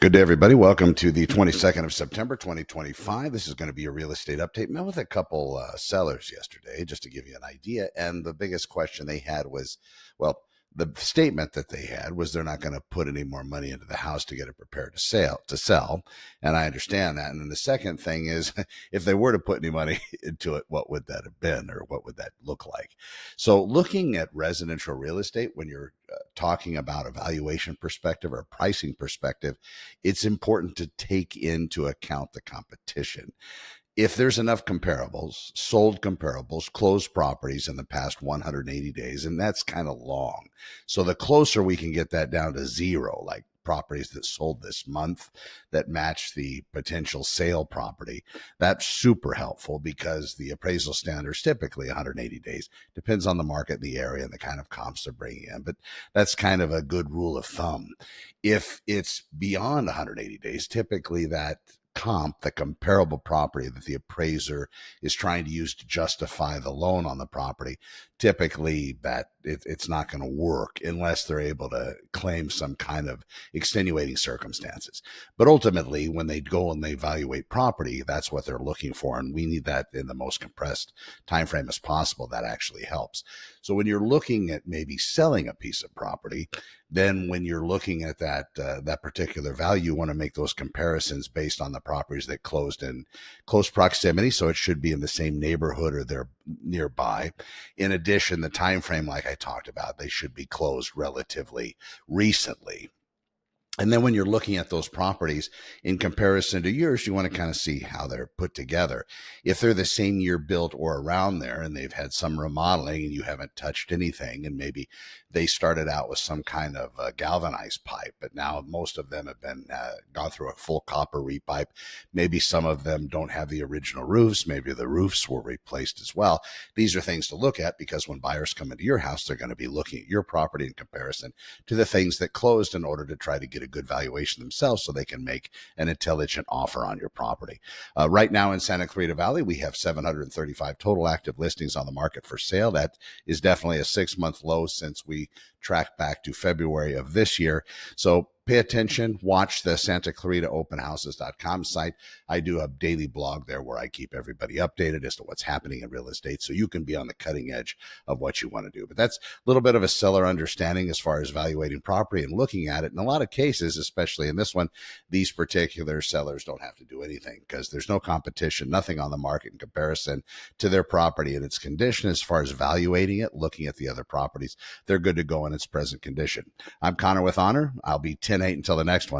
Good day, everybody. Welcome to the 22nd of September, 2025. This is going to be a real estate update. Met with a couple sellers yesterday just to give you an idea. And the biggest question they had was, well, the statement that they had was they're not going to put any more money into the house to get it prepared to sell. And I understand that. And then the second thing is, if they were to put any money into it, what would that have been, or what would that look like? So looking at residential real estate, when you're talking about a valuation perspective or a pricing perspective, it's important to take into account the competition. If there's enough comparables, sold comparables, closed properties in the past 180 days, and that's kind of long. So the closer we can get that down to zero, like properties that sold this month that match the potential sale property, that's super helpful because the appraisal standard is typically 180 days. Depends on the market, the area, and the kind of comps they're bringing in. But that's kind of a good rule of thumb. If it's beyond 180 days, typically that comp, the comparable property that the appraiser is trying to use to justify the loan on the property, typically it's not going to work unless they're able to claim some kind of extenuating circumstances. But ultimately, when they go and they evaluate property, that's what they're looking for, and we need that in the most compressed time frame as possible. That actually helps. So when you're looking at maybe selling a piece of property, then when you're looking at that particular value, you want to make those comparisons based on the properties that closed in close proximity. So it should be in the same neighborhood or they're nearby. In addition, the time frame, like I talked about, they should be closed relatively recently. And then when you're looking at those properties in comparison to yours, you want to kind of see how they're put together. If they're the same year built or around there and they've had some remodeling and you haven't touched anything, and maybe they started out with some kind of galvanized pipe, but now most of them have been gone through a full copper repipe. Maybe some of them don't have the original roofs. Maybe the roofs were replaced as well. These are things to look at because when buyers come into your house, they're going to be looking at your property in comparison to the things that closed in order to try to get a good valuation themselves so they can make an intelligent offer on your property. Right now in Santa Clarita Valley, we have 735 total active listings on the market for sale. That is definitely a 6-month low since we tracked back to February of this year. So pay attention, watch the SantaClaritaOpenHouses.com site. I do a daily blog there where I keep everybody updated as to what's happening in real estate so you can be on the cutting edge of what you want to do. But that's a little bit of a seller understanding as far as evaluating property and looking at it. In a lot of cases, especially in this one, these particular sellers don't have to do anything because there's no competition, nothing on the market in comparison to their property and its condition. As far as evaluating it, looking at the other properties, they're good to go in its present condition. I'm Connor with Honor. I'll be 10-8 until the next one.